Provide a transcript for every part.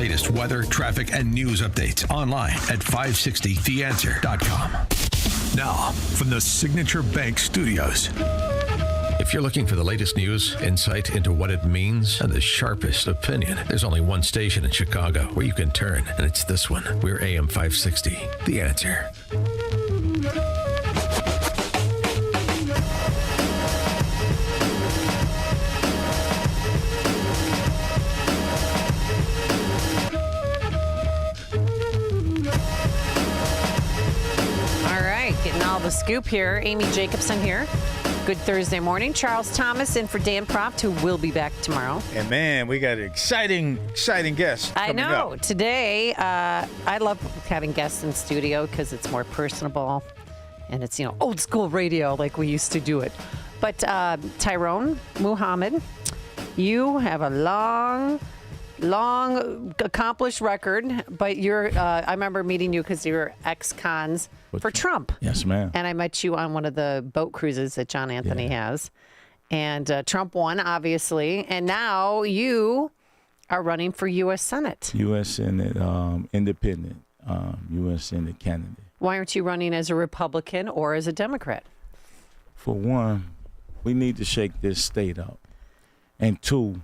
latest weather, traffic, and news updates online at 560theanswer.com. Now, from the Signature Bank Studios. If you're looking for the latest news, insight into what it means, and the sharpest opinion, there's only one station in Chicago where you can turn, and it's this one. We're AM 560, The Answer. All right, getting all the scoop here. Amy Jacobson here. Good Thursday morning. Charles Thomas in for Dan Proft, who will be back tomorrow. And man, we got an exciting guest I coming know. up. Today, I love having guests in studio because it's more personable and it's, old school radio like we used to do it. But Tyrone Muhammad, you have a long accomplished record, but I remember meeting you because you were ex-cons for Trump. Yes, ma'am. And I met you on one of the boat cruises that John Anthony has. And Trump won, obviously. And now you are running for U.S. Senate. U.S. Senate independent, U.S. Senate candidate. Why aren't you running as a Republican or as a Democrat? For one, we need to shake this state up. And two,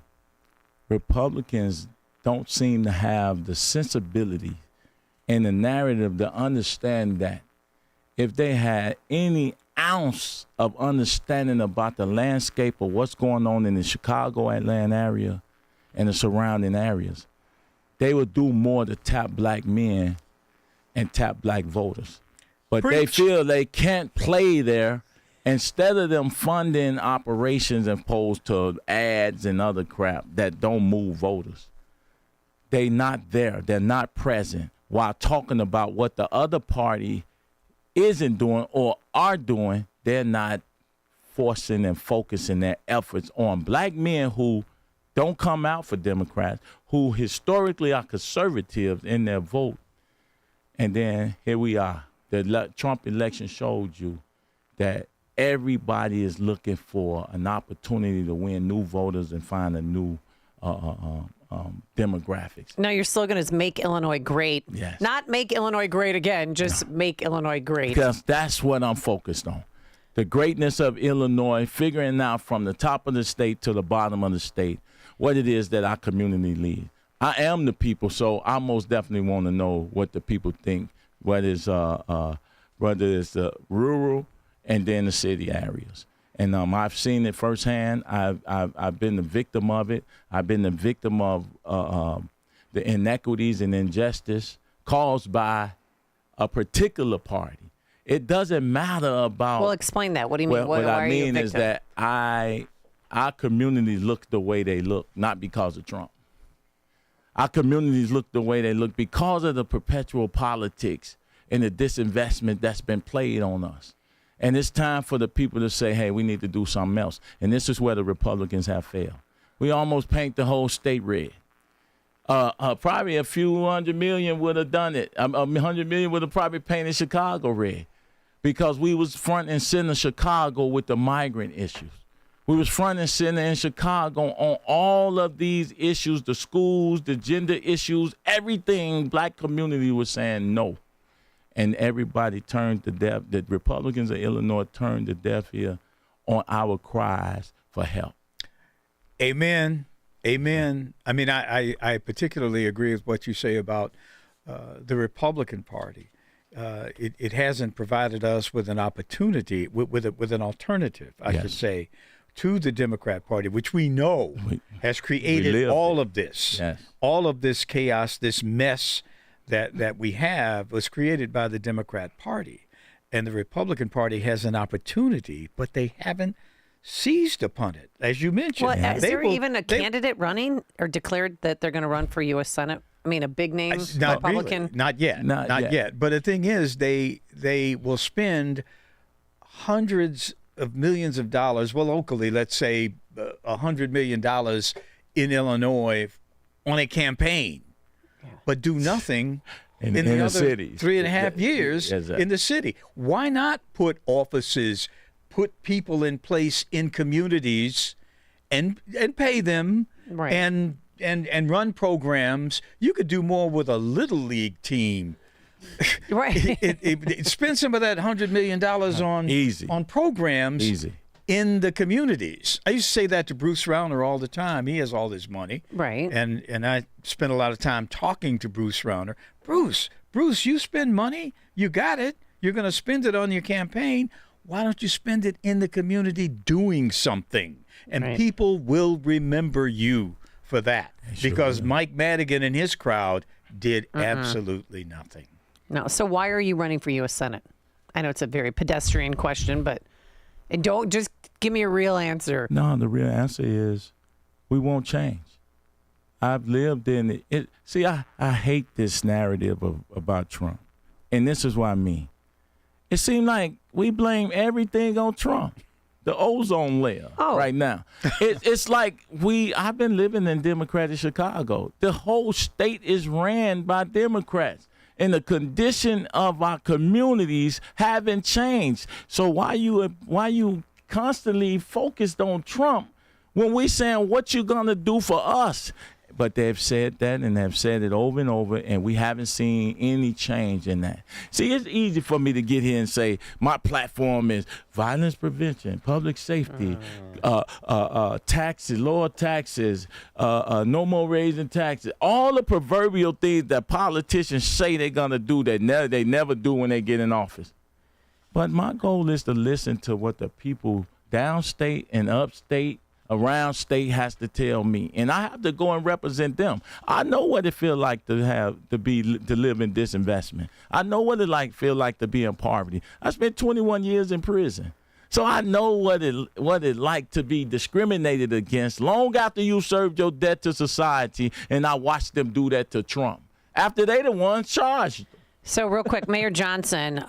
Republicans don't seem to have the sensibility and the narrative to understand that if they had any ounce of understanding about the landscape of what's going on in the Chicago, Atlanta area and the surrounding areas, they would do more to tap black men and tap black voters. But they feel they can't play there. Instead of them funding operations opposed to ads and other crap that don't move voters, they not there. They're not present while talking about what the other party isn't doing or are doing. They're not forcing and focusing their efforts on black men who don't come out for Democrats, who historically are conservatives in their vote. And then here we are. The Trump election showed you that everybody is looking for an opportunity to win new voters and find a new demographics. No, your slogan is "Make Illinois Great." Yes. Not "Make Illinois Great Again," just "Make Illinois Great." Because that's what I'm focused on. The greatness of Illinois, figuring out from the top of the state to the bottom of the state what it is that our community needs. I am the people, so I most definitely want to know what the people think, whether it's rural and then the city areas. And I've seen it firsthand. I've been the victim of it. I've been the victim of the inequities and injustice caused by a particular party. It doesn't matter about. Well, explain that. What do you mean? What why I are you a mean is victim? that our communities look the way they look, not because of Trump. Our communities look the way they look because of the perpetual politics and the disinvestment that's been played on us. And it's time for the people to say, hey, we need to do something else. And this is where the Republicans have failed. We almost paint the whole state red. Probably a few $100 million would have done it. $100 million would have probably painted Chicago red because we was front and center Chicago with the migrant issues. We was front and center in Chicago on all of these issues, the schools, the gender issues, everything. Black community was saying no. And everybody turned to deaf. The Republicans of Illinois turned to deaf ear on our cries for help. Amen. Amen. I mean, I particularly agree with what you say about the Republican Party. It hasn't provided us with an opportunity, with an alternative, I should say, to the Democrat Party, which we know has created all of this. Yes. All of this chaos, this mess that we have was created by the Democrat Party. And the Republican Party has an opportunity, but they haven't seized upon it, as you mentioned. Well, is there even a candidate running or declared that they're going to run for U.S. Senate? I mean, a big name Republican? Really. Not yet. Not yet. But the thing is, they will spend hundreds of millions of dollars, well, locally, let's say $100 million in Illinois on a campaign, but do nothing in the other cities. 3.5 years in the city. Why not put offices, put people in place in communities and pay them and and run programs. You could do more with a little league team. Right. Spend some of that $100 million on programs. Easy. In the communities. I used to say that to Bruce Rauner all the time. He has all this money. Right. And I spent a lot of time talking to Bruce Rauner. Bruce, you spend money? You got it. You're going to spend it on your campaign. Why don't you spend it in the community doing something? And people will remember you for that. Because Mike Madigan and his crowd did absolutely nothing. No. So why are you running for U.S. Senate? I know it's a very pedestrian question, but don't just give me a real answer. No, the real answer is we won't change. I've lived in it. See, I hate this narrative about Trump. And this is what I mean. It seems like we blame everything on Trump, the ozone layer right now. It's like I've been living in Democratic Chicago. The whole state is ran by Democrats. And the condition of our communities haven't changed. So why you constantly focused on Trump when we saying what you gonna do for us? But they've said that and they've said it over and over, and we haven't seen any change in that. See, it's easy for me to get here and say my platform is violence prevention, public safety, taxes, lower taxes, no more raising taxes, all the proverbial things that politicians say they're going to do that they never do when they get in office. But my goal is to listen to what the people downstate and upstate, around state has to tell me, and I have to go and represent them. I know what it feels like to live in disinvestment. I know what it feel like to be in poverty. I spent 21 years in prison, so I know what it like to be discriminated against long after you served your debt to society. And I watched them do that to Trump after they the ones charged. So real quick, Mayor Johnson,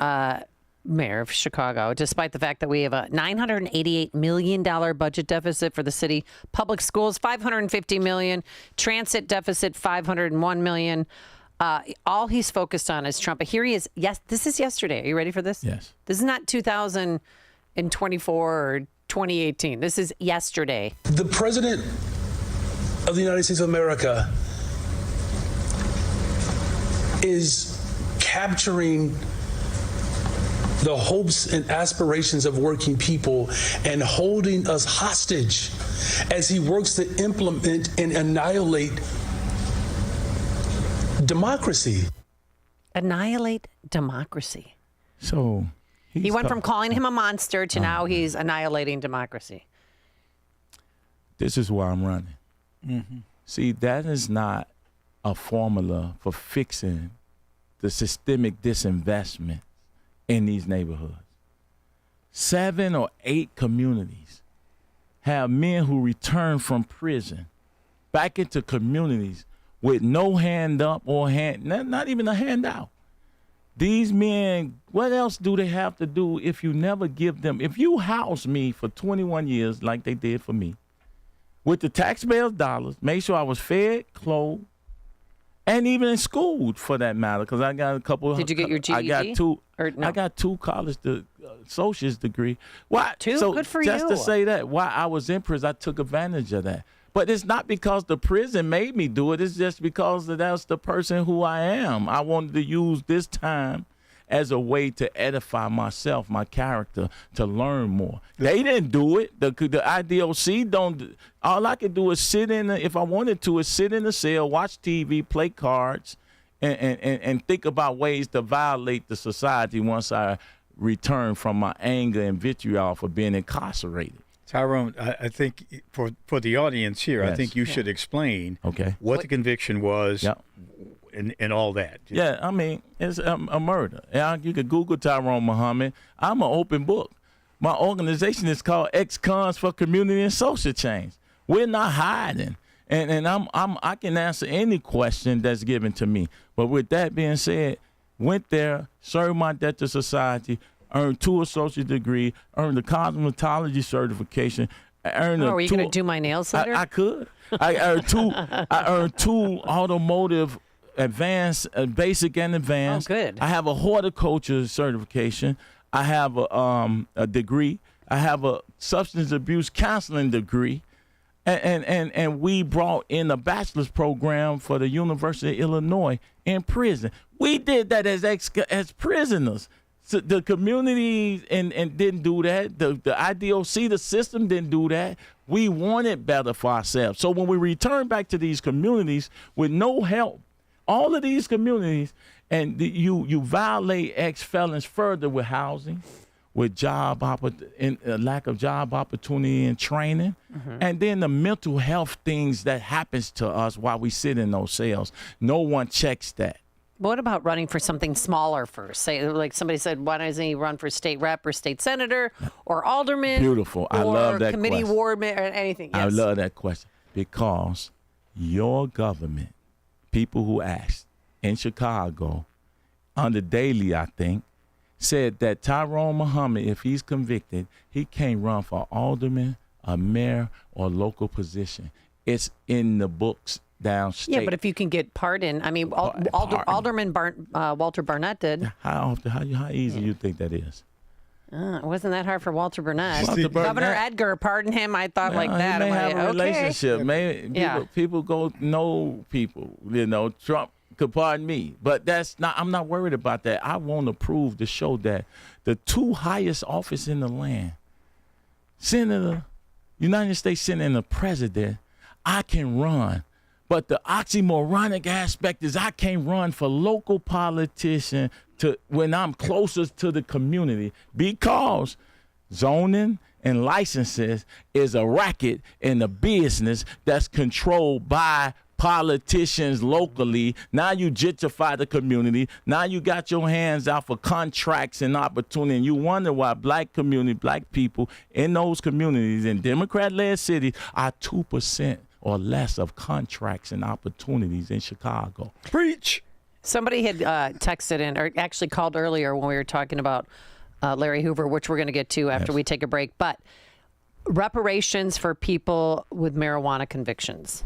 mayor of Chicago, despite the fact that we have a $988 million budget deficit for the city, public schools, $550 million, transit deficit, $501 million. All he's focused on is Trump. Here he is. Yes, this is yesterday. Are you ready for this? Yes. This is not 2024 or 2018. This is yesterday. The president of the United States of America is capturing the hopes and aspirations of working people and holding us hostage as he works to implement and annihilate democracy. Annihilate democracy. So he went from calling him a monster to now he's annihilating democracy. This is why I'm running. Mm-hmm. See, that is not a formula for fixing the systemic disinvestment in these neighborhoods. 7 or 8 communities have men who return from prison back into communities with no hand up or not even a handout. These men, what else do they have to do if you never give them? If you house me for 21 years like they did for me, with the taxpayers' dollars, make sure I was fed, clothed, and even in school, for that matter, because I got a couple. Did you get your GED? I got 2. Or no? I got 2 college associate's degree. Why? 2? So good for just you. to say that, why I was in prison, I took advantage of that. But it's not because the prison made me do it. It's just because that's the person who I am. I wanted to use this time as a way to edify myself, my character, to learn more. They didn't do it. The IDOC don't. All I could do is sit if I wanted to, is sit in the cell, watch TV, play cards, and think about ways to violate the society once I return from my anger and vitriol for being incarcerated. Tyrone, I think for the audience here, Yes. I think you should explain what the conviction was. Yep. And all that. Yeah, I mean, it's a murder. You could Google Tyrone Muhammad. I'm an open book. My organization is called Ex-Cons for Community and Social Change. We're not hiding, and I can answer any question that's given to me. But with that being said, went there, served my debt to society, earned 2 associate degree, earned a cosmetology certification. Are you going to do my nails later? I could. I earned 2 automotive advanced, basic and advanced. Oh, good. I have a horticulture certification. I have a degree. I have a substance abuse counseling degree. And we brought in a bachelor's program for the University of Illinois in prison. We did that as prisoners. So the community and didn't do that. The IDOC, the system didn't do that. We wanted better for ourselves. So when we return back to these communities with no help, all of these communities, and you violate ex-felons further with housing, with lack of job opportunity and training, and then the mental health things that happens to us while we sit in those cells. No one checks that. What about running for something smaller first? Say, like somebody said, why doesn't he run for state rep or state senator or alderman? Beautiful. I love that committee question. ward or anything. Yes. I love that question because your government, people who asked in Chicago, under Daley, I think, said that Tyrone Muhammad, if he's convicted, he can't run for alderman, a mayor, or local position. It's in the books downstate. Yeah, but if you can get pardoned, I mean, Alderman Walter Barnett did. How easy you think that is? It wasn't that hard for Walter Barnett. Walter Barnett. Governor Edgar pardoned him. I thought like that. He may have a relationship. Yeah. People go know people. Trump could pardon me, but I'm not worried about that. I want to prove to show that the two highest office in the land, Senator, United States Senator, and the President, I can run. But the oxymoronic aspect is I can't run for local politician when I'm closest to the community because zoning and licenses is a racket in the business that's controlled by politicians locally. Now you gentrify the community. Now you got your hands out for contracts and opportunity. And you wonder why black people in those communities in Democrat-led cities are 2% or less of contracts and opportunities in Chicago. Preach. Somebody had texted in, or actually called earlier when we were talking about Larry Hoover, which we're going to get to after we take a break. But reparations for people with marijuana convictions.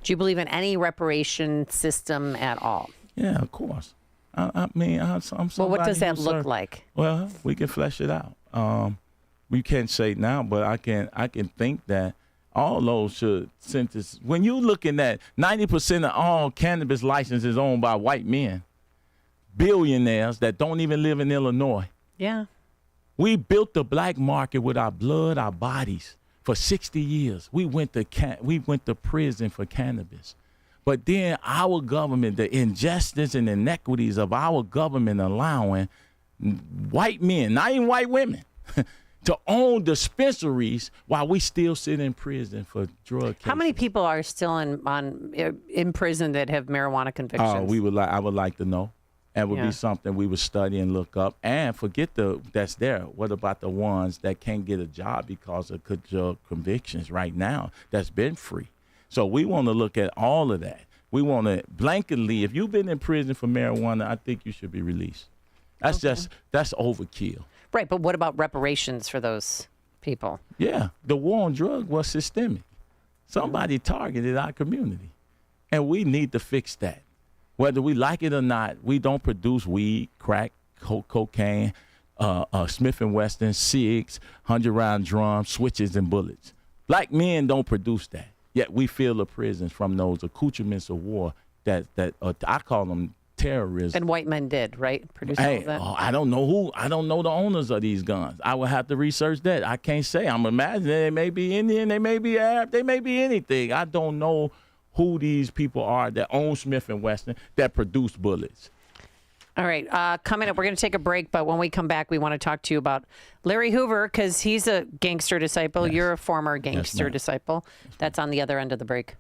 Do you believe in any reparation system at all? Yeah, of course. I mean, I'm somebody. Well, what does that look like? Well, we can flesh it out. We can't say it now, but I can think that all those should sentence. When you're looking at 90% of all cannabis licenses owned by white men, billionaires that don't even live in Illinois. Yeah. We built the black market with our blood, our bodies for 60 years. We went to prison for cannabis. But then our government, the injustice and inequities of our government allowing white men, not even white women, to own dispensaries while we still sit in prison for drug cases. How many people are still in prison that have marijuana convictions? I would like to know. That would be something we would study and look up. And forget that's there. What about the ones that can't get a job because of drug convictions right now that's been free? So we want to look at all of that. We want to blanketly, if you've been in prison for marijuana, I think you should be released. That's overkill. Right, but what about reparations for those people? Yeah, the war on drugs was systemic. Somebody targeted our community, and we need to fix that. Whether we like it or not, we don't produce weed, crack, cocaine, Smith & Wesson, cigs, 100-round drums, switches, and bullets. Black men don't produce that, yet we fill the prisons from those accoutrements of war that I call them terrorism. And white men did, right? Produce all of that? I don't know the owners of these guns. I would have to research that. I can't say. I'm imagining they may be Indian, they may be Arab, they may be anything. I don't know who these people are that own Smith & Wesson that produce bullets. All right, coming up, we're going to take a break, but when we come back, we want to talk to you about Larry Hoover, because he's a gangster disciple. Yes. You're a former gangster disciple. That's on the other end of the break.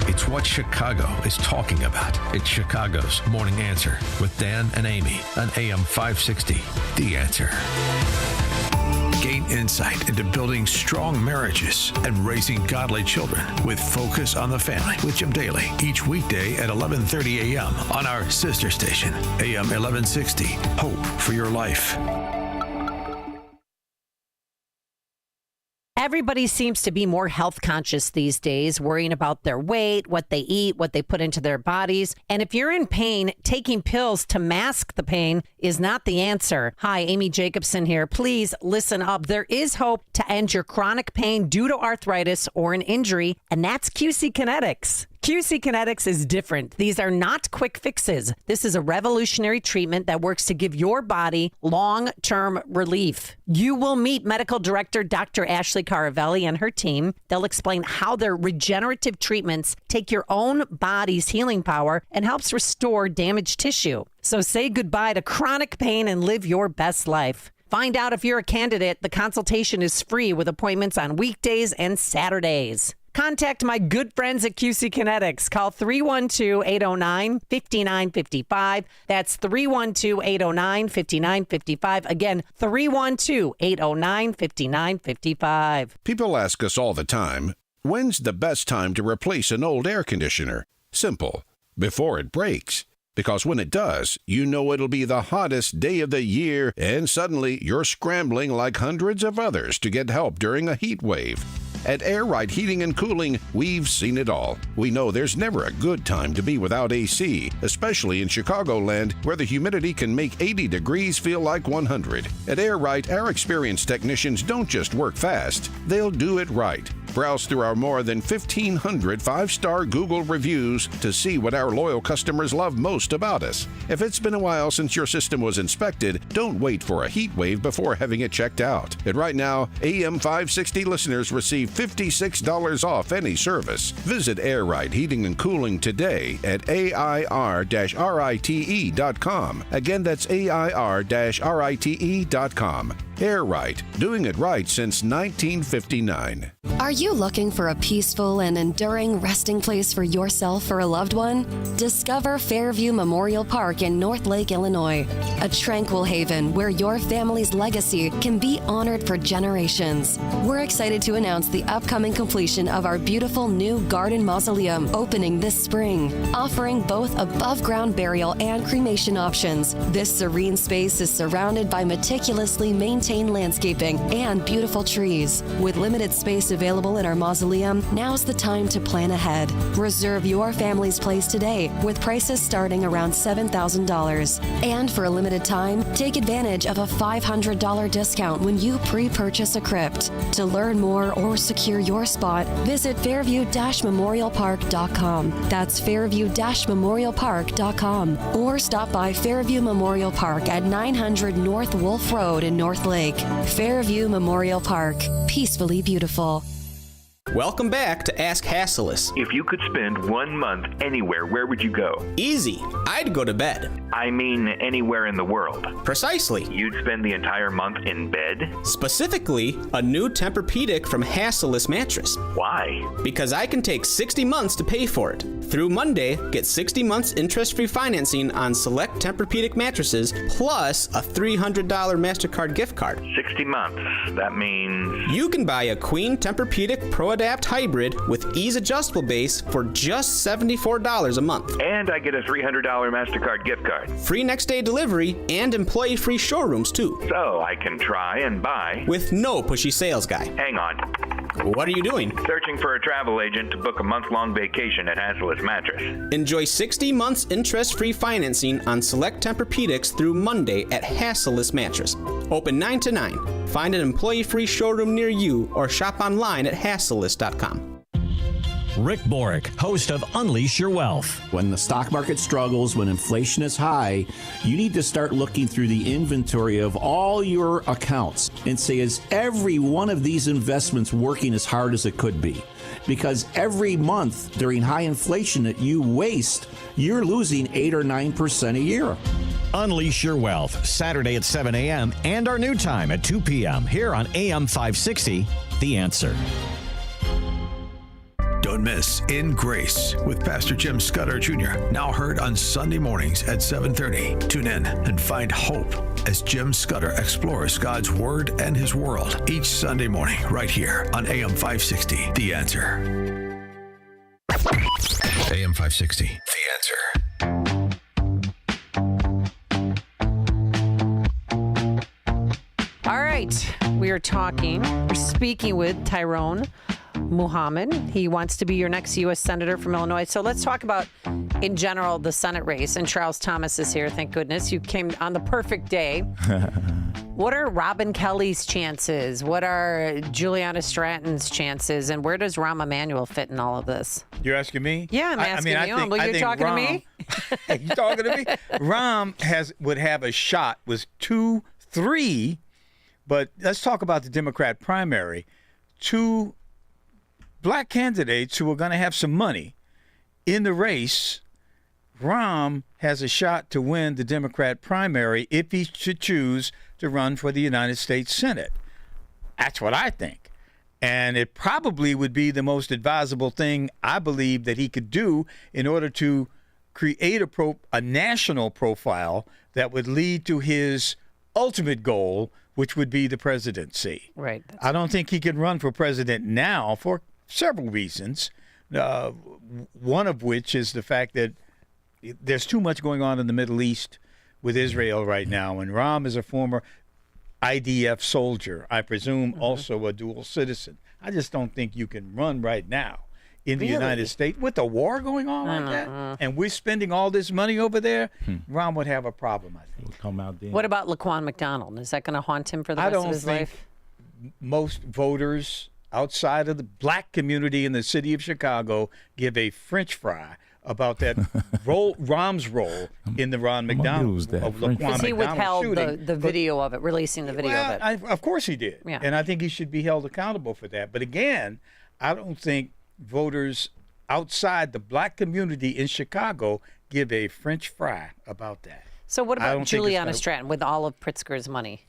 It's what Chicago is talking about. It's Chicago's Morning Answer with Dan and Amy on AM 560. The Answer. Gain insight into building strong marriages and raising godly children with Focus on the Family with Jim Daly each weekday at 11:30 a.m. on our sister station, AM 1160. Hope for your life. Everybody seems to be more health conscious these days, worrying about their weight, what they eat, what they put into their bodies. And if you're in pain, taking pills to mask the pain is not the answer. Hi, Amy Jacobson here. Please listen up. There is hope to end your chronic pain due to arthritis or an injury, and that's QC Kinetics. QC Kinetics is different. These are not quick fixes. This is a revolutionary treatment that works to give your body long-term relief. You will meet medical director Dr. Ashley Caravelli and her team. They'll explain how their regenerative treatments take your own body's healing power and helps restore damaged tissue. So say goodbye to chronic pain and live your best life. Find out if you're a candidate. The consultation is free with appointments on weekdays and Saturdays. Contact my good friends at QC Kinetics. Call 312-809-5955. That's 312-809-5955. Again, 312-809-5955. People ask us all the time, when's the best time to replace an old air conditioner? Simple. Before it breaks. Because when it does, you know it'll be the hottest day of the year, and suddenly you're scrambling like hundreds of others to get help during a heat wave. At Air Right Heating and Cooling, we've seen it all. We know there's never a good time to be without AC, especially in Chicagoland, where the humidity can make 80 degrees feel like 100. At Air Right, our experienced technicians don't just work fast, they'll do it right. Browse through our more than 1,500 5-star Google reviews to see what our loyal customers love most about us. If it's been a while since your system was inspected, don't wait for a heat wave before having it checked out. And right now, AM 560 listeners receive $56 off any service. Visit Air Right Heating and Cooling today at AIR-RITE.com. Again, that's AIR-RITE.com. Air Right, doing it right since 1959. Are you looking for a peaceful and enduring resting place for yourself or a loved one? Discover Fairview Memorial Park in North Lake, Illinois, a tranquil haven where your family's legacy can be honored for generations. We're excited to announce the upcoming completion of our beautiful new garden mausoleum opening this spring, offering both above-ground burial and cremation options. This serene space is surrounded by meticulously maintained landscaping and beautiful trees. With limited space available in our mausoleum, now's the time to plan ahead. Reserve your family's place today with prices starting around $7,000. And for a limited time, take advantage of a $500 discount when you pre-purchase a crypt. To learn more or secure your spot, visit fairview-memorialpark.com. That's fairview-memorialpark.com. Or stop by Fairview Memorial Park at 900 North Wolf Road in North Lake. Fairview Memorial Park. Peacefully beautiful. Welcome back to Ask Hasselus. If you could spend 1 month anywhere, where would you go? Easy. I'd go to bed. I mean, anywhere in the world. Precisely. You'd spend the entire month in bed? Specifically, a new Tempur-Pedic from Hasselus Mattress. Why? Because I can take 60 months to pay for it. Through Monday, get 60 months interest-free financing on select Tempur-Pedic mattresses, plus a $300 MasterCard gift card. 60 months. That means... You can buy a Queen Tempur-Pedic Pro Adapt Hybrid with ease adjustable base for just $74 a month. And I get a $300 MasterCard gift card. Free next day delivery and employee-free showrooms, too. So I can try and buy... With no pushy sales guy. Hang on. What are you doing? Searching for a travel agent to book a month-long vacation at Hasselus Mattress. Enjoy 60 months interest-free financing on select Tempur-Pedics through Monday at Hasselus Mattress. Open 9 to 9. Find an employee-free showroom near you or shop online at Hasselus.com. Rick Borick, host of Unleash Your Wealth. When the stock market struggles, when inflation is high, you need to start looking through the inventory of all your accounts and say, is every one of these investments working as hard as it could be? Because every month during high inflation that you waste, you're losing 8 or 9% a year. Unleash Your Wealth, Saturday at 7 a.m. and our new time at 2 p.m. here on AM 560, The Answer. Don't miss In Grace with Pastor Jim Scudder Jr. Now heard on Sunday mornings at 7:30. Tune in and find hope as Jim Scudder explores God's Word and His world each Sunday morning right here on AM 560, The Answer. AM 560, The Answer. All right. We are speaking with Tyrone Muhammad. He wants to be your next U.S. Senator from Illinois. So let's talk about, in general, the Senate race. And Charles Thomas is here, thank goodness. You came on the perfect day. What are Robin Kelly's chances? What are Juliana Stratton's chances? And where does Rahm Emanuel fit in all of this? You're asking me? Yeah, I'm asking you. Well, you're talking to me? You talking to me? Rahm would have a shot with 2, 3, but let's talk about the Democrat primary. 2 black candidates who are going to have some money in the race. Rahm has a shot to win the Democrat primary if he should choose to run for the United States Senate. That's what I think. And it probably would be the most advisable thing, I believe, that he could do in order to create a national profile that would lead to his ultimate goal, which would be the presidency. Right. I don't think he can run for president now for several reasons, one of which is the fact that there's too much going on in the Middle East with Israel right now, and Rahm is a former IDF soldier, I presume also a dual citizen. I just don't think you can run right now in the United States with the war going on like that, and we're spending all this money over there. Rahm would have a problem, I think. Come out there. What about Laquan McDonald? Is that going to haunt him for the rest of his life? Most voters outside of the black community in the city of Chicago give a French fry about that Rahm's role in the Ron McDonald of Laquan Because he withheld the video of it, releasing the video of it. Of course he did. Yeah. And I think he should be held accountable for that. But again, I don't think voters outside the black community in Chicago give a French fry about that. So what about Juliana Stratton with all of Pritzker's money?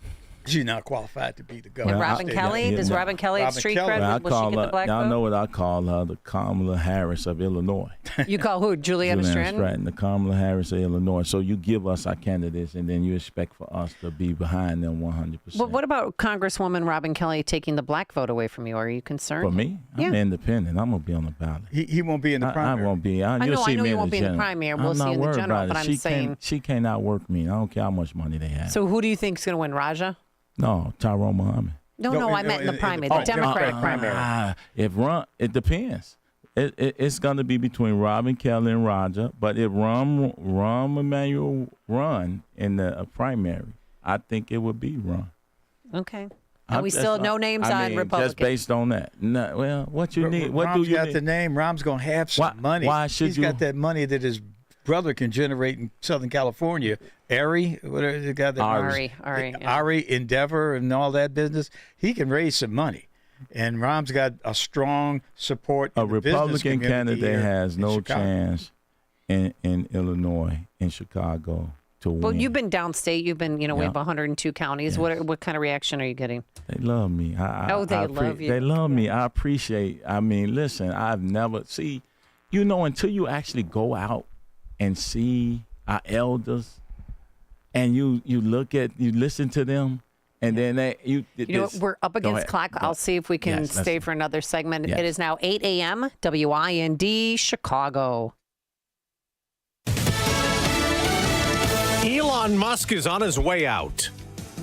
She's not qualified to be the governor. And Robin Kelly? Does Robin Kelly have street cred? Will she get the black vote? Y'all know what I call her, the Kamala Harris of Illinois. You call who? Juliana Stratton? The Kamala Harris of Illinois. So you give us our candidates, and then you expect for us to be behind them 100%. But what about Congresswoman Robin Kelly taking the black vote away from you? Are you concerned? For me? I'm independent. I'm going to be on the ballot. He won't be in the primary. I won't be. I know you won't be in the primary. We'll see in the general, but I'm saying. She can't outwork me. I don't care how much money they have. So who do you think is going to win, Raja? No, Tyrone Muhammad. No, I meant in the primary, the Democratic primary. It depends. It's going to be between Robin Kelly and Raja, but if Rahm Emanuel run in the primary, I think it would be Rahm. Okay. And we still no names on Republican. Just based on that. No, well, what you need? What Rahm's do you got need? the name. Rahm's going to have some money. Why should He's you? got that money that his brother can generate in Southern California. Ari, whatever the guy that Ari Endeavor and all that business. He can raise some money, and Rahm's got a strong support. A Republican candidate has no chance in Illinois, in Chicago, to win. Well, you've been downstate. You've been, we have 102 counties. Yes. What kind of reaction are you getting? They love me. They love you. They love me. I appreciate. I mean, listen, I've never until you actually go out and see our elders, and you listen to them, and then we're up against clock. I'll see if we can stay for another segment. Yes. It is now 8 a.m. WIND Chicago. Elon Musk is on his way out.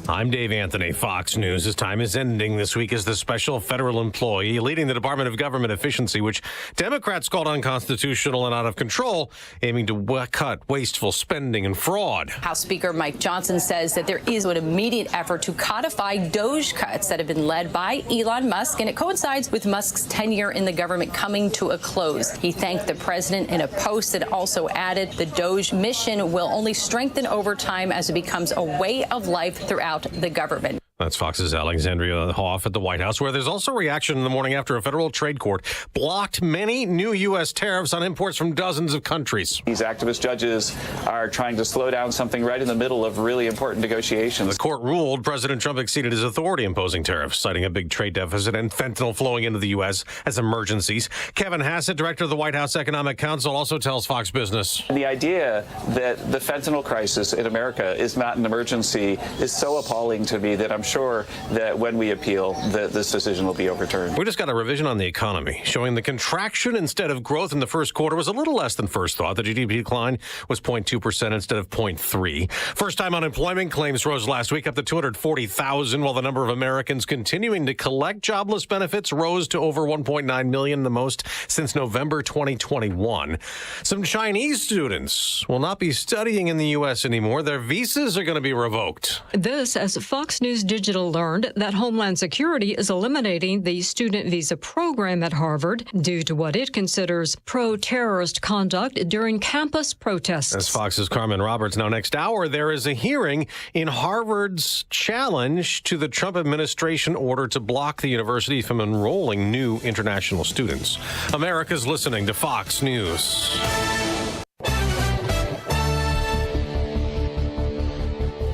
I'm Dave Anthony, Fox News. His time is ending this week as the special federal employee leading the Department of Government Efficiency, which Democrats called unconstitutional and out of control, aiming to cut wasteful spending and fraud. House Speaker Mike Johnson says that there is an immediate effort to codify DOGE cuts that have been led by Elon Musk, and it coincides with Musk's tenure in the government coming to a close. He thanked the president in a post that also added the DOGE mission will only strengthen over time as it becomes a way of life throughout the government. That's Fox's Alexandria Hoff at the White House, where there's also reaction in the morning after a federal trade court blocked many new U.S. tariffs on imports from dozens of countries. These activist judges are trying to slow down something right in the middle of really important negotiations. The court ruled President Trump exceeded his authority imposing tariffs, citing a big trade deficit and fentanyl flowing into the U.S. as emergencies. Kevin Hassett, director of the White House Economic Council, also tells Fox Business. The idea that the fentanyl crisis in America is not an emergency is so appalling to me that I'm sure that when we appeal, this decision will be overturned. We just got a revision on the economy showing the contraction instead of growth in the first quarter was a little less than first thought. The GDP decline was 0.2% instead of 0.3%. First-time unemployment claims rose last week up to 240,000, while the number of Americans continuing to collect jobless benefits rose to over 1.9 million, the most since November 2021. Some Chinese students will not be studying in the U.S. anymore. Their visas are going to be revoked. This as Fox News Digital learned that Homeland Security is eliminating the student visa program at Harvard due to what it considers pro-terrorist conduct during campus protests. As Fox's Carmen Roberts. Now, next hour, there is a hearing in Harvard's challenge to the Trump administration order to block the university from enrolling new international students. America's listening to Fox News.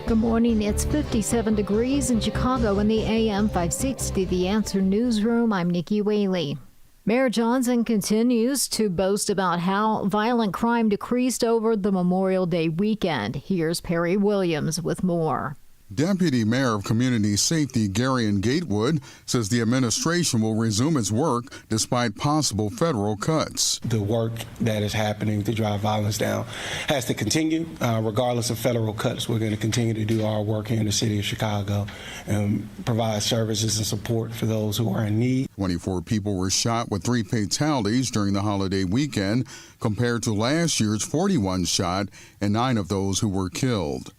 Good morning. It's 57 degrees in Chicago in the AM 560 The Answer Newsroom. I'm Nikki Whaley. Mayor Johnson continues to boast about how violent crime decreased over the Memorial Day weekend. Here's Perry Williams with more. Deputy Mayor of Community Safety Garion Gatewood says the administration will resume its work despite possible federal cuts. The work that is happening to drive violence down has to continue. Regardless of federal cuts, we're going to continue to do our work here in the city of Chicago and provide services and support for those who are in need. 24 people were shot with 3 fatalities during the holiday weekend compared to last year's 41 shot and 9 of those who were killed.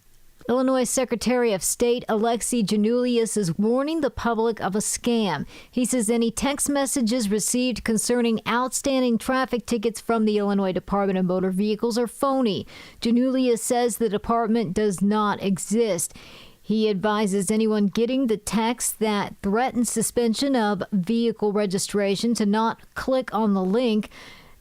Illinois Secretary of State Alexi Giannoulias is warning the public of a scam. He says any text messages received concerning outstanding traffic tickets from the Illinois Department of Motor Vehicles are phony. Giannoulias says the department does not exist. He advises anyone getting the text that threatens suspension of vehicle registration to not click on the link.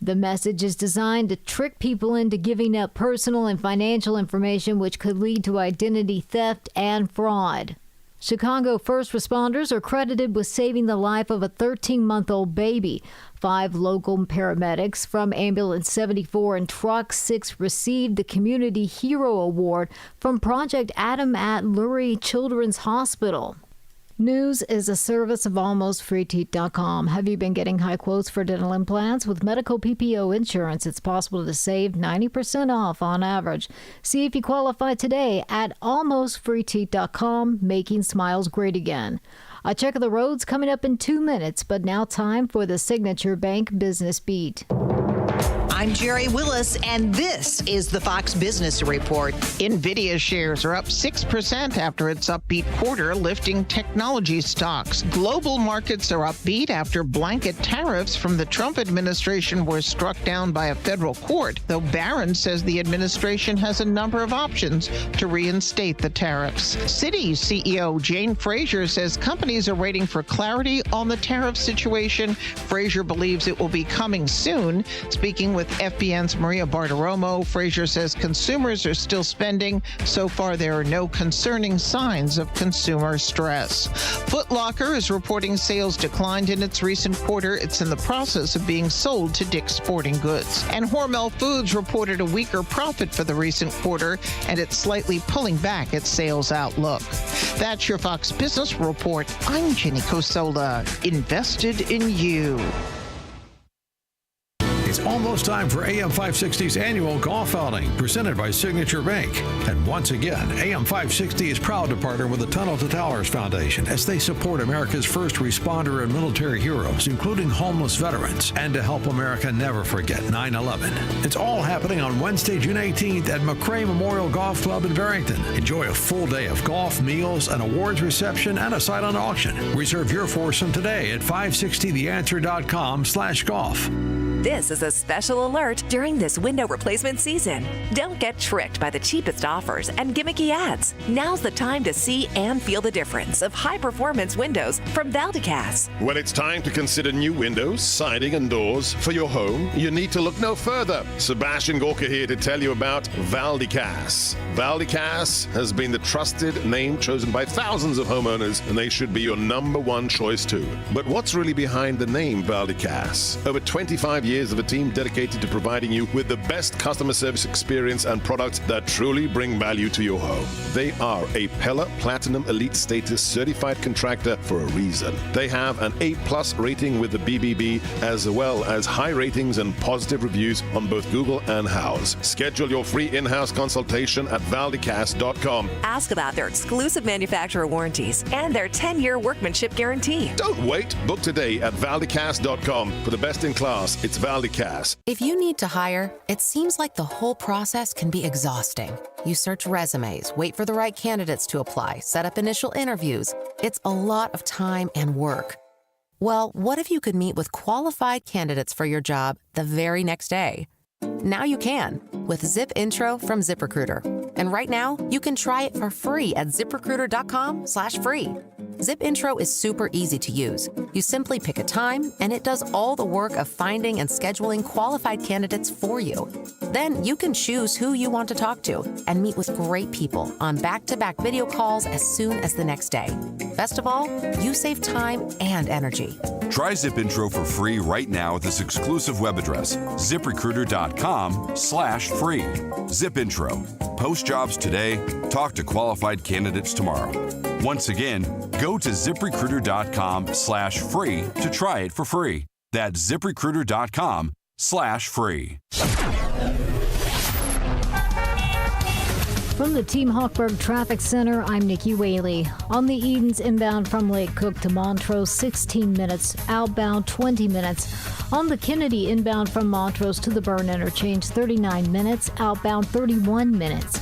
The message is designed to trick people into giving up personal and financial information, which could lead to identity theft and fraud. Chicago first responders are credited with saving the life of a 13-month-old baby. 5 local paramedics from Ambulance 74 and Truck 6 received the Community Hero Award from Project Adam at Lurie Children's Hospital. News is a service of AlmostFreeTeeth.com. Have you been getting high quotes for dental implants? With medical PPO insurance, it's possible to save 90% off on average. See if you qualify today at AlmostFreeTeeth.com, making smiles great again. A check of the roads coming up in 2 minutes, but now time for the Signature Bank Business Beat. I'm Jerry Willis, and this is the Fox Business Report. NVIDIA shares are up 6% after its upbeat quarter, lifting technology stocks. Global markets are upbeat after blanket tariffs from the Trump administration were struck down by a federal court, though Barron says the administration has a number of options to reinstate the tariffs. Citi CEO Jane Fraser says companies are waiting for clarity on the tariff situation. Fraser believes it will be coming soon. Speaking with FBN's Maria Bartiromo, Fraser says consumers are still spending. So far, there are no concerning signs of consumer stress. Foot Locker is reporting sales declined in its recent quarter. It's in the process of being sold to Dick's Sporting Goods. And Hormel Foods reported a weaker profit for the recent quarter, and it's slightly pulling back its sales outlook. That's your Fox Business Report. I'm Jenny Cosola. Invested in you. It's almost time for AM 560's annual golf outing, presented by Signature Bank. And once again, AM 560 is proud to partner with the Tunnel to Towers Foundation as they support America's first responder and military heroes, including homeless veterans, and to help America never forget 9/11. It's all happening on Wednesday, June 18th at McRae Memorial Golf Club in Barrington. Enjoy a full day of golf, meals, an awards reception, and a silent auction. Reserve your foursome today at 560theanswer.com/golf. This is a special alert during this window replacement season. Don't get tricked by the cheapest offers and gimmicky ads. Now's the time to see and feel the difference of high-performance windows from Valdecas. When it's time to consider new windows, siding, and doors for your home, you need to look no further. Sebastian Gorka here to tell you about Valdecas. Valdecas has been the trusted name chosen by thousands of homeowners, and they should be your number one choice too. But what's really behind the name Valdecas? Over 25 years years of a team dedicated to providing you with the best customer service experience and products that truly bring value to your home. They are a Pella Platinum Elite Status certified contractor for a reason. They have an A+ rating with the BBB, as well as high ratings and positive reviews on both Google and Houzz. Schedule your free in-house consultation at valdecast.com. Ask about their exclusive manufacturer warranties and their 10-year workmanship guarantee. Don't wait. Book today at valdecast.com. For the best in class, it's Valdecast. If you need to hire, it seems like the whole process can be exhausting. You search resumes, wait for the right candidates to apply, set up initial interviews. It's a lot of time and work. Well, what if you could meet with qualified candidates for your job the very next day? Now you can with Zip Intro from ZipRecruiter. And right now, you can try it for free at ziprecruiter.com/free. Zip Intro is super easy to use. You simply pick a time, and it does all the work of finding and scheduling qualified candidates for you. Then you can choose who you want to talk to and meet with great people on back-to-back video calls as soon as the next day. Best of all, you save time and energy. Try Zip Intro for free right now at this exclusive web address, ziprecruiter.com/free. Zip Intro. Post jobs today. Talk to qualified candidates tomorrow. Once again, go to ziprecruiter.com/free to try it for free. That's ziprecruiter.com/free. From the Team Hawkburg Traffic Center, I'm Nikki Whaley. On the Edens inbound from Lake Cook to Montrose, 16 minutes. Outbound, 20 minutes. On the Kennedy inbound from Montrose to the Burn Interchange, 39 minutes. Outbound, 31 minutes.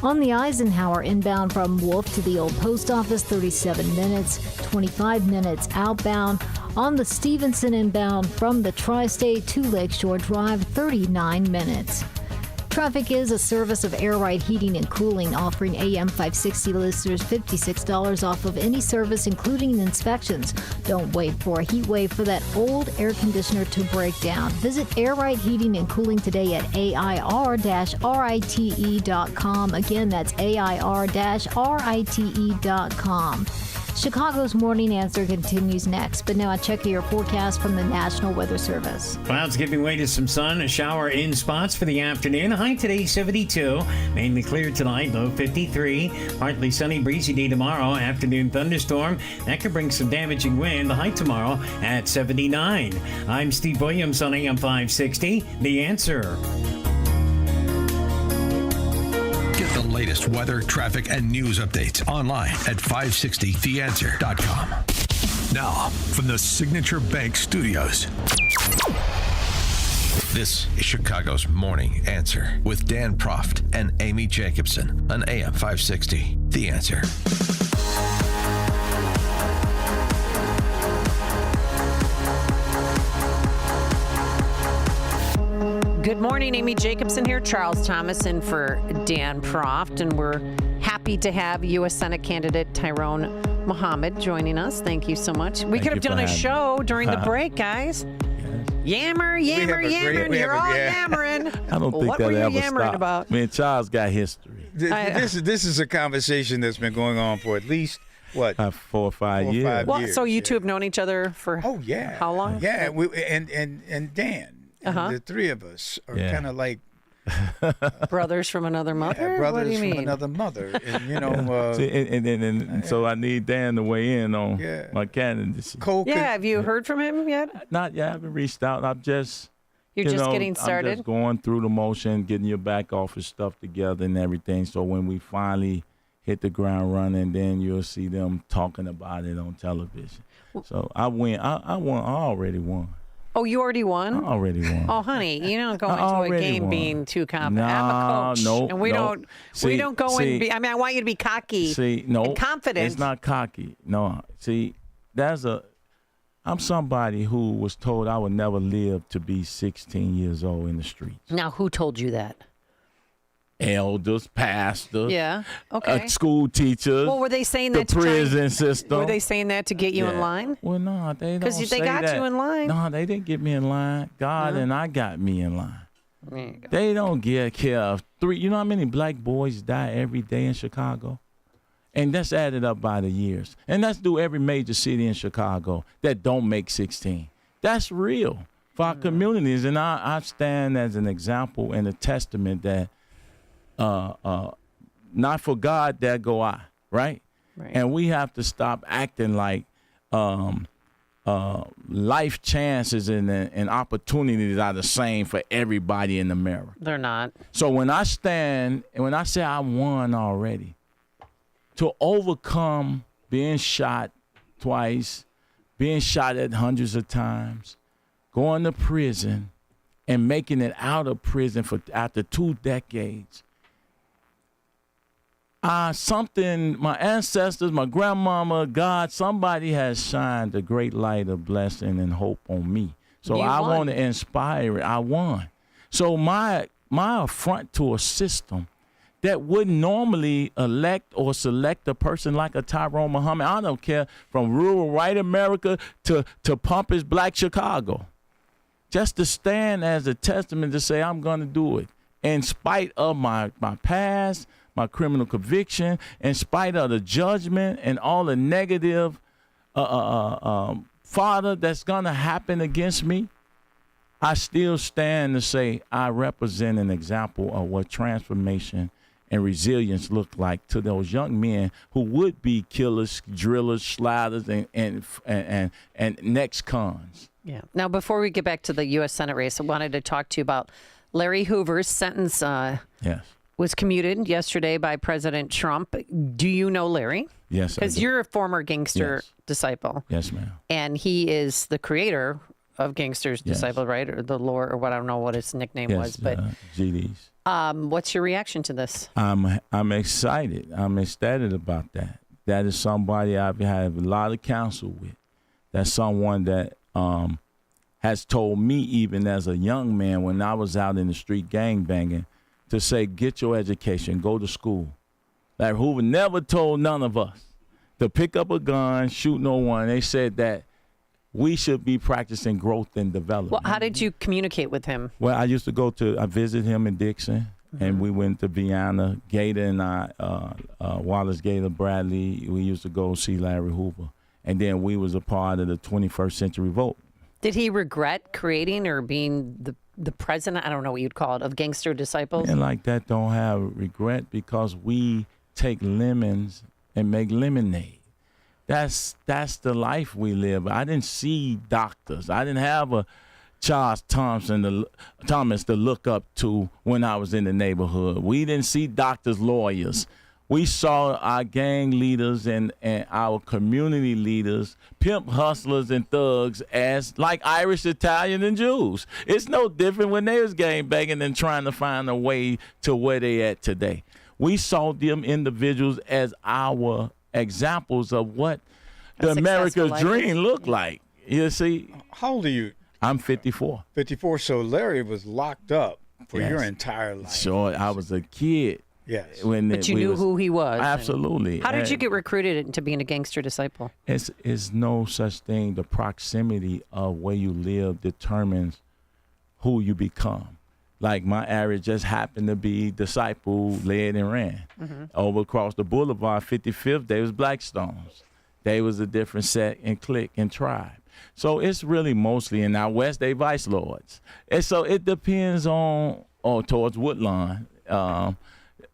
On the Eisenhower inbound from Wolf to the Old Post Office, 37 minutes, 25 minutes outbound. On the Stevenson inbound from the Tri-State to Lakeshore Drive, 39 minutes. Traffic is a service of Air Right Heating and Cooling, offering AM 560 listeners $56 off of any service, including inspections. Don't wait for a heat wave for that old air conditioner to break down. Visit Air Right Heating and Cooling today at AIR-RITE.com. Again, that's AIR-RITE.com. Chicago's Morning Answer continues next, but now I check your forecast from the National Weather Service. Clouds giving way to some sun, a shower in spots for the afternoon. High today 72, mainly clear tonight, low 53. Partly sunny, breezy day tomorrow. Afternoon thunderstorm that could bring some damaging wind. The high tomorrow at 79. I'm Steve Williams on AM 560. The Answer. Get the latest weather, traffic, and news updates online at 560theanswer.com. Now, from the Signature Bank Studios, this is Chicago's Morning Answer with Dan Proft and Amy Jacobson on AM 560. The Answer. Good morning, Amy Jacobson here. Charles Thomas in for Dan Proft, and we're happy to have U.S. Senate candidate Tyrone Muhammad joining us. Thank you so much. We could have done a show during the break, guys. Yammer, yammering. You're all yammering. I don't think what that were you ever yammering stopped. about? Man, Charles got history. This is a conversation that's been going on for at least, what? 4 or 5 years. Well, so you two have known each other for how long? Yeah, and Dan. The three of us are kind of like brothers from another mother. Yeah, brothers what do you mean? from another mother, and you know. See, so I need Dan to weigh in on my candidacy. Have you heard from him yet? Not yet. I haven't reached out. I'm just. You're just getting started. I'm just going through the motion, getting your back office stuff together and everything. So when we finally hit the ground running, then you'll see them talking about it on television. So I win. I won. I already won. Oh, you already won? I already won. Oh, honey, you don't go into a game being too confident. I'm a coach, and we don't go in. I mean, I want you to be cocky. And confident. It's not cocky. No, see, I'm somebody who was told I would never live to be 16 years old in the streets. Now, who told you that? Elders, pastors, school teachers. Well, were they saying that the prison system? Were they saying that to get you in line? Well, no, they don't. Because they got you in line. No, they didn't get me in line. God and I got me in line. They don't get care of three. You know how many black boys die every day in Chicago? And that's added up by the years. And that's do every major city in Chicago that don't make 16. That's real. for our communities. And I stand as an example and a testament that not for God, there go I, right? And we have to stop acting like life chances and opportunities are the same for everybody in America. They're not. So when I stand and when I say I won already, to overcome being shot twice, being shot at hundreds of times, going to prison, and making it out of prison after 2 decades. My ancestors, my grandmama, God, somebody has shined a great light of blessing and hope on me. So I want to inspire it. I won. So my affront to a system that wouldn't normally elect or select a person like a Tyrone Muhammad, I don't care, from rural white America to pompous black Chicago, just to stand as a testament to say I'm going to do it in spite of my past, my criminal conviction, in spite of the judgment and all the negative father that's going to happen against me. I still stand to say I represent an example of what transformation and resilience look like to those young men who would be killers, drillers, sliders, and next cons. Yeah. Now, before we get back to the U.S. Senate race, I wanted to talk to you about Larry Hoover's sentence. Yes. Was commuted yesterday by President Trump. Do you know Larry? Yes, because you're a former gangster disciple. Yes, ma'am. And he is the creator of Gangster's Disciple, right? Or the lore, or what, I don't know what his nickname was. But GDs. What's your reaction to this? I'm excited. I'm ecstatic about that. That is somebody I've had a lot of counsel with. That's someone that has told me, even as a young man, when I was out in the street gangbanging, to say, get your education, go to school. Larry Hoover never told none of us to pick up a gun, shoot no one. They said that we should be practicing growth and development. Well, how did you communicate with him? Well, I used to I visit him in Dixon, and we went to Vienna. Gator and I, Wallace Gator Bradley, we used to go see Larry Hoover. And then we was a part of the 21st Century Vote. Did he regret creating or being the president, I don't know what you'd call it, of Gangster Disciples? And like that don't have regret because we take lemons and make lemonade. That's the life we live. I didn't see doctors. I didn't have a Charles Thomas to look up to when I was in the neighborhood. We didn't see doctors, lawyers. We saw our gang leaders and our community leaders, pimp hustlers and thugs as like Irish, Italian, and Jews. It's no different when they was gang banging and trying to find a way to where they at today. We saw them individuals as our examples of what the America's dream looked like. You see? How old are you? I'm 54. 54. So Larry was locked up for your entire life. Sure, I was a kid. Yes. But you knew who he was. Absolutely. How did you get recruited into being a Gangster Disciple? It's no such thing. The proximity of where you live determines who you become. Like my area just happened to be Disciple, led and ran. Over across the boulevard, 55th, they was Blackstones. They was a different set and clique and tribe. So it's really mostly in our West, they Vice Lords. And so it depends on, towards Woodlawn.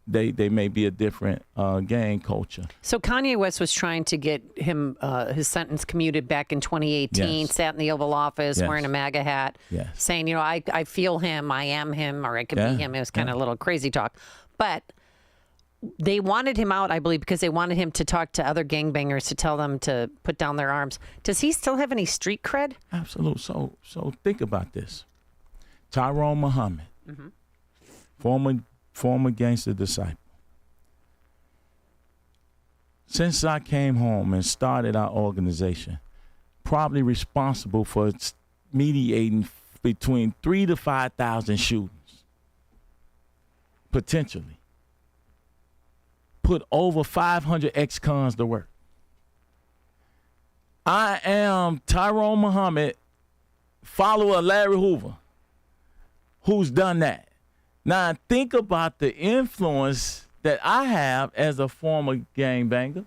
They may be a different gang culture. So Kanye West was trying to get him his sentence commuted back in 2018, sat in the Oval Office wearing a MAGA hat, saying, I feel him, I am him, or I could be him. It was kind of a little crazy talk. But they wanted him out, I believe, because they wanted him to talk to other gangbangers to tell them to put down their arms. Does he still have any street cred? Absolutely. So think about this. Tyrone Muhammad, former gangster disciple. Since I came home and started our organization, probably responsible for mediating between 3,000 to 5,000 shootings, potentially. Put over 500 ex-cons to work. I am Tyrone Muhammad, follower of Larry Hoover, who's done that. Now think about the influence that I have as a former gangbanger.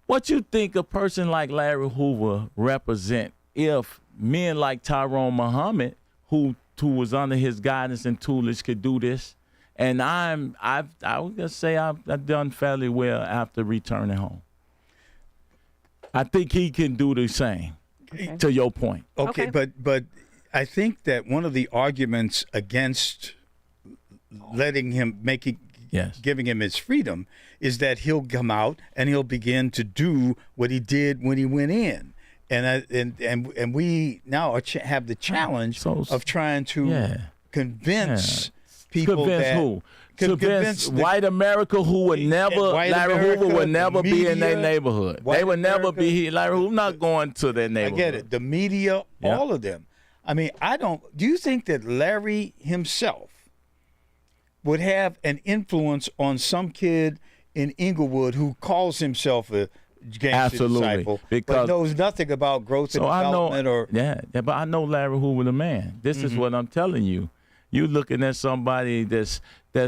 What you think a person like Larry Hoover represent if men like Tyrone Muhammad, who was under his guidance and tutelage, could do this. And I was gonna say I've done fairly well after returning home. I think he can do the same. Okay. To your point. Okay, but I think that one of the arguments against letting him giving him his freedom is that he'll come out and he'll begin to do what he did when he went in. And we now have the challenge of trying to convince people convince who? Convince white America who would never, Larry Hoover would never be in their neighborhood. They would never be here. Larry Hoover not going to their neighborhood. I get it. The media, all of them. I mean, do you think that Larry himself would have an influence on some kid in Inglewood who calls himself a gangster disciple, but knows nothing about growth and development? But I know Larry Hoover the man. This is what I'm telling you. You're looking at somebody that's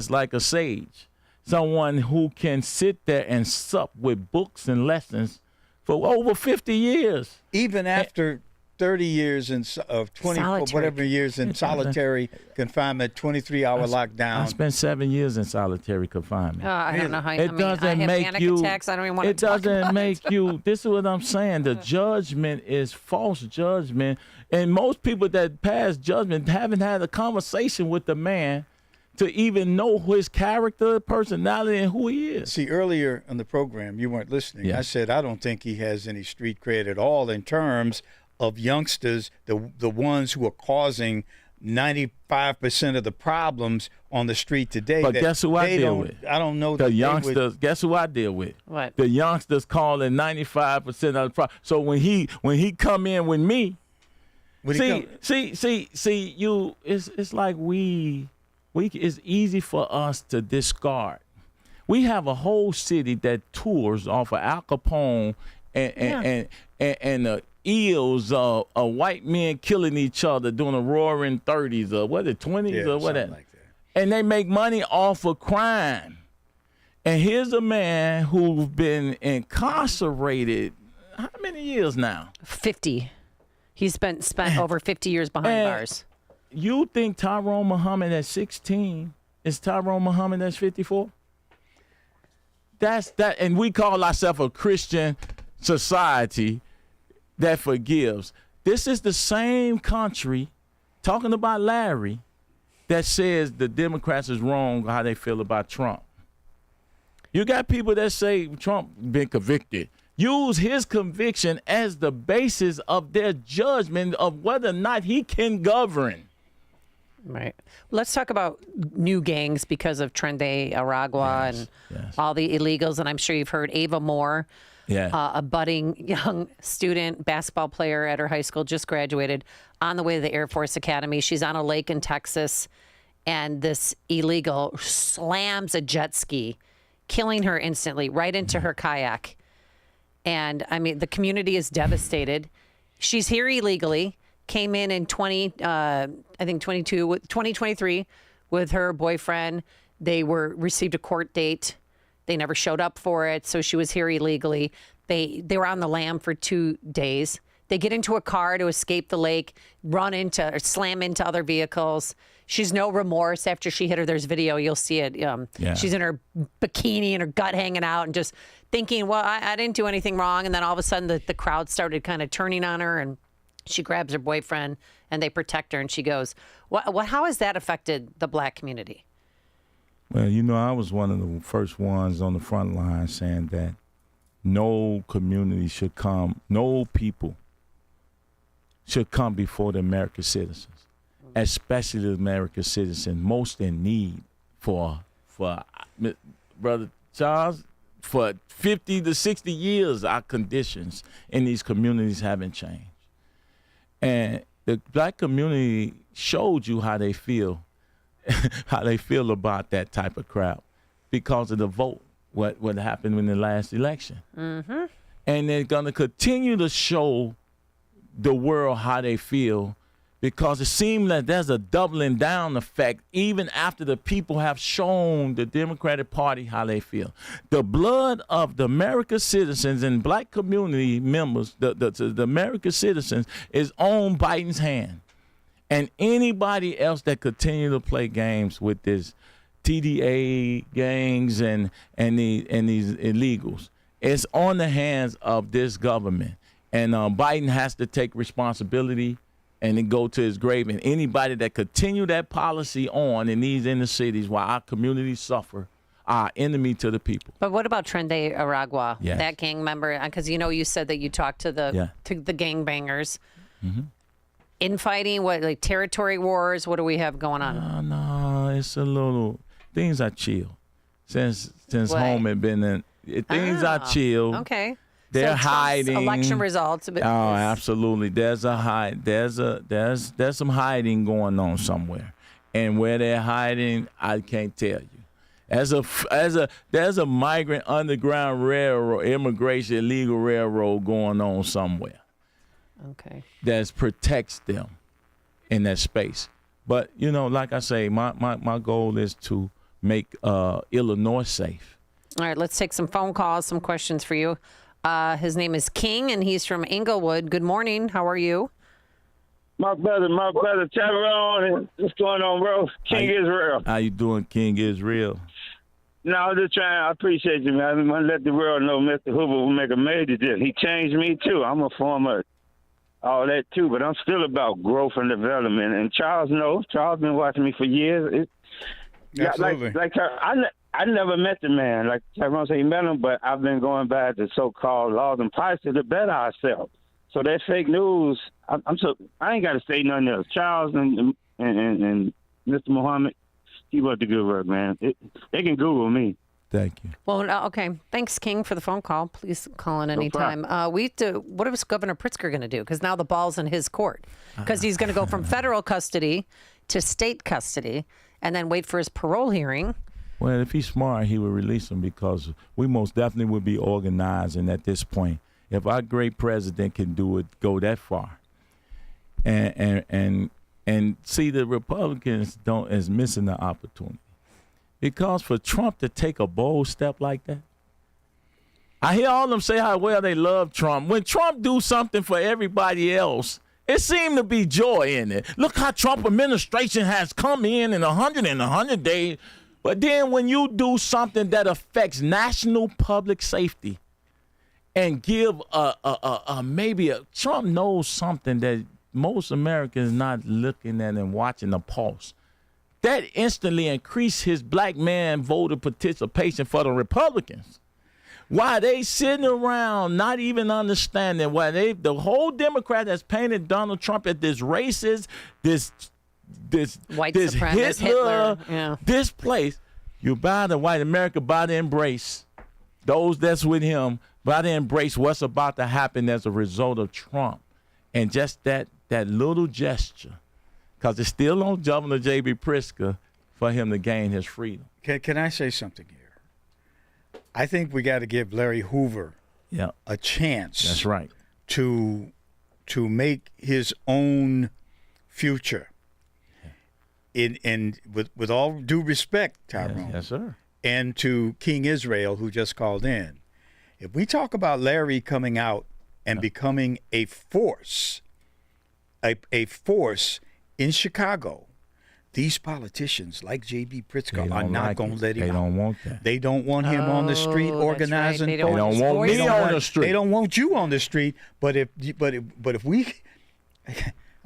like a sage, someone who can sit there and sup with books and lessons for over 50 years. Even after 30 years of 20 whatever years in solitary confinement, 23-hour lockdown. I spent 7 years in solitary confinement. I don't know how. It doesn't make panic you. Attacks. I don't even want it to talk doesn't about make it. you. This is what I'm saying. The judgment is false judgment, and most people that pass judgment haven't had a conversation with the man to even know his character, personality, and who he is. See, earlier in the program, you weren't listening. I said I don't think he has any street cred at all in terms of youngsters, the ones who are causing 95% of the problems on the street today. But guess who I deal with? I don't know. The youngsters. Guess who I deal with? What? The youngsters calling 95% of the problem. So when he come in with me, see, you. It's like we. It's easy for us to discard. We have a whole city that tours off of Al Capone and the ills of white men killing each other during the Roaring 30s or what the 20s or whatever. Like that. And they make money off of crime. And here's a man who's been incarcerated how many years now? 50. He's spent over 50 years behind bars. You think Tyrone Muhammad at 16 is Tyrone Muhammad that's 54? That's that, and we call ourselves a Christian society that forgives. This is the same country, talking about Larry, that says the Democrats is wrong how they feel about Trump. You got people that say Trump been convicted. Use his conviction as the basis of their judgment of whether or not he can govern. Right. Let's talk about new gangs because of Trende Aragua and all the illegals. And I'm sure you've heard Ava Moore, a budding young student basketball player at her high school, just graduated, on the way to the Air Force Academy. She's on a lake in Texas, and this illegal slams a jet ski, killing her instantly right into her kayak. And, I mean, the community is devastated. She's here illegally. Came in 2023 with her boyfriend. They received a court date. They never showed up for it, so she was here illegally. They were on the lam for 2 days. They get into a car to escape the lake, slam into other vehicles. She's no remorse after she hit her. There's video. You'll see it. She's in her bikini and her gut hanging out and just thinking, well, I didn't do anything wrong. And then all of a sudden the crowd started kind of turning on her, and she grabs her boyfriend and they protect her, and she goes, how has that affected the black community? Well, I was one of the first ones on the front line saying that no community should come, no people should come before the American citizens, especially the American citizen most in need for Brother Charles, for 50 to 60 years, our conditions in these communities haven't changed. And the black community showed you how they feel about that type of crowd because of the vote, what happened in the last election. Mm-hmm. And they're going to continue to show the world how they feel because it seems that there's a doubling down effect even after the people have shown the Democratic Party how they feel. The blood of the American citizens and black community members, the American citizens, is on Biden's hand. And anybody else that continue to play games with this TDA gangs and these illegals, it's on the hands of this government. And Biden has to take responsibility and then go to his grave. And anybody that continue that policy on in these inner cities while our communities suffer are enemy to the people. But what about Trende Aragua, Yes. that gang member? Because you said that you talked to the gangbangers. Mm-hmm. Infighting, what, like territory wars? What do we have going on? No, it's a little, things are chill. Since What? home had been in, things are chill. Okay. They're So Trump's hiding. election results. Oh, absolutely. There's some hiding going on somewhere, and where they're hiding, I can't tell you. There's a migrant underground railroad, immigration illegal railroad going on somewhere. Okay. That protects them in that space. But like I say, my goal is to make Illinois safe. All right, let's take some phone calls, some questions for you. His name is King, and he's from Inglewood. Good morning. How are you? My brother Tyrone. What's going on, bro? King Israel. How you doing, King Israel? No, I'm just trying. I appreciate you, man. I'm gonna let the world know Mr. Hoover will make a major deal. He changed me too. I'm a former all that too, but I'm still about growth and development. And Charles knows. Charles been watching me for years. Absolutely. I never met the man. Like Tyrone said, he met him, but I've been going by the so-called laws and prices to better ourselves. So that fake news, I ain't got to say nothing else. Charles and Mr. Muhammad, keep up the good work, man. They can Google me. Thank you. Well, okay. Thanks, King, for the phone call. Please call in anytime. What is Governor Pritzker going to do? Because now the ball's in his court. Because he's going to go from federal custody to state custody and then wait for his parole hearing. Well, if he's smart, he would release him because we most definitely would be organizing at this point. If our great president can do it, go that far, and see the Republicans is missing the opportunity, because for Trump to take a bold step like that, I hear all of them say how well they love Trump. When Trump do something for everybody else, it seemed to be joy in it. Look how Trump administration has come in 100 days. But then when you do something that affects national public safety and give Trump knows something that most Americans not looking at and watching the pulse, that instantly increased his black man voter participation for the Republicans. Why they sitting around not even understanding why the whole Democrat has painted Donald Trump as this racist, this white this supremacist, Hitler. Yeah. This place, you buy the white America, buy the embrace those that's with him, buy the embrace what's about to happen as a result of Trump, and just that little gesture, because it's still on Governor J.B. Pritzker for him to gain his freedom. Can I say something here? I think we got to give Larry Hoover a chance. That's right. To make his own future. And with all due respect, Tyrone. Yes, sir. And to King Israel, who just called in. If we talk about Larry coming out and becoming a force in Chicago, these politicians like J.B. Pritzker are not going to let him out. They don't want that. They don't want him on the street organizing. Right. They don't want me on the street. They don't want you on the street. But if we,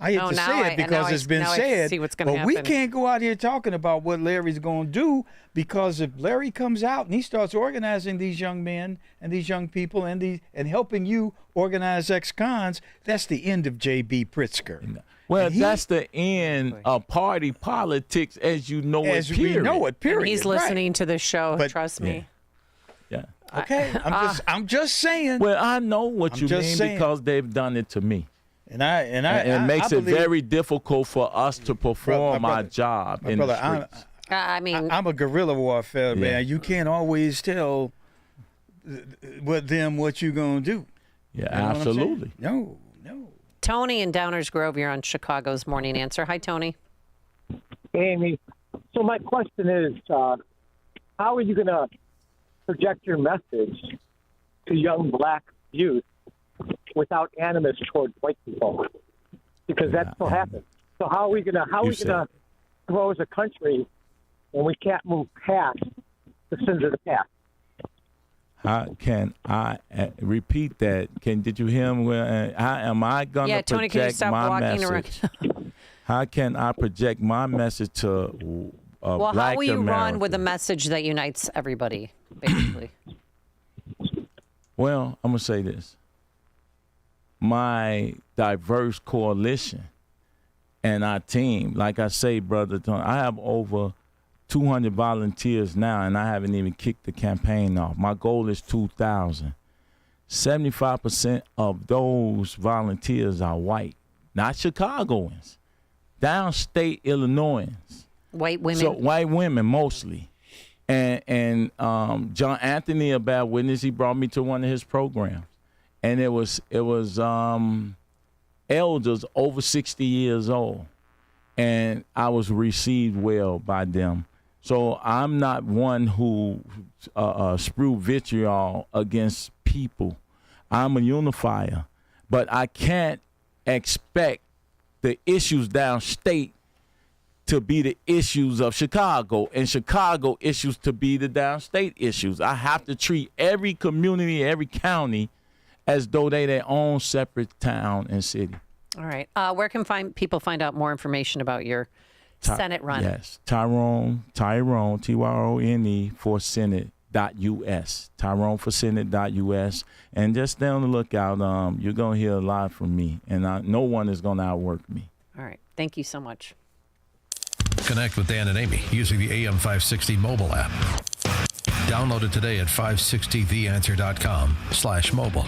I hate to say it because it's been said, but we can't go out here talking about what Larry's going to do, because if Larry comes out and he starts organizing these young men and these young people and helping you organize ex-cons, that's the end of J.B. Pritzker. Well, that's the end of party politics as you know it, period. We know it, period. And he's listening to this show, trust me. Yeah. Okay, I'm just saying. Well, I know what you mean because they've done it to me. And it makes it very difficult for us to perform our job in the streets. I'm a guerrilla warfare man. You can't always tell what you're gonna do. Yeah, absolutely. No. Tony in Downers Grove, you're on Chicago's Morning Answer. Hi, Tony. Hey, Amy. So my question is, how are you going to project your message to young black youth without animus towards white people? Because that still happens. So how are we going to grow as a country when we can't move past the sins of the past? How can I repeat that? Did you hear him? How am I going to Tony, can you project stop my walking message? around? How can I project my message to Well, black how will you run America? with a message that unites everybody, basically? Well, I'm going to say this. My diverse coalition and our team, like I say, Brother Tony, I have over 200 volunteers now, and I haven't even kicked the campaign off. My goal is 2,000. 75% of those volunteers are white, not Chicagoans, downstate Illinoisans. White women. So white women mostly. And John Anthony, a bad witness, he brought me to one of his programs. And it was elders over 60 years old. And I was received well by them. So I'm not one who spew vitriol against people. I'm a unifier. But I can't expect the issues downstate to be the issues of Chicago, and Chicago issues to be the downstate issues. I have to treat every community, every county, as though they their own separate town and city. All right. Where can people find out more information about your Senate run? Yes, Tyrone, Tyrone, for Senate.us. Tyrone for Senate.us. And just stay on the lookout. You're going to hear a lot from me, and no one is going to outwork me. All right. Thank you so much. Connect with Dan and Amy using the AM 560 mobile app. Download it today at 560theanswer.com/mobile.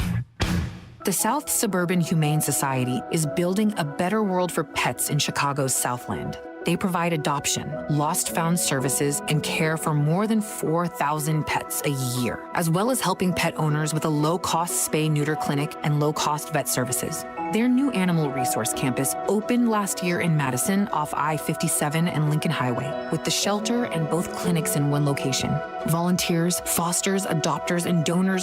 The South Suburban Humane Society is building a better world for pets in Chicago's Southland. They provide adoption, lost-found services, and care for more than 4,000 pets a year, as well as helping pet owners with a low-cost spay-neuter clinic and low-cost vet services. Their new animal resource campus opened last year in Madison off I-57 and Lincoln Highway, with the shelter and both clinics in one location. Volunteers, fosters, adopters, and donors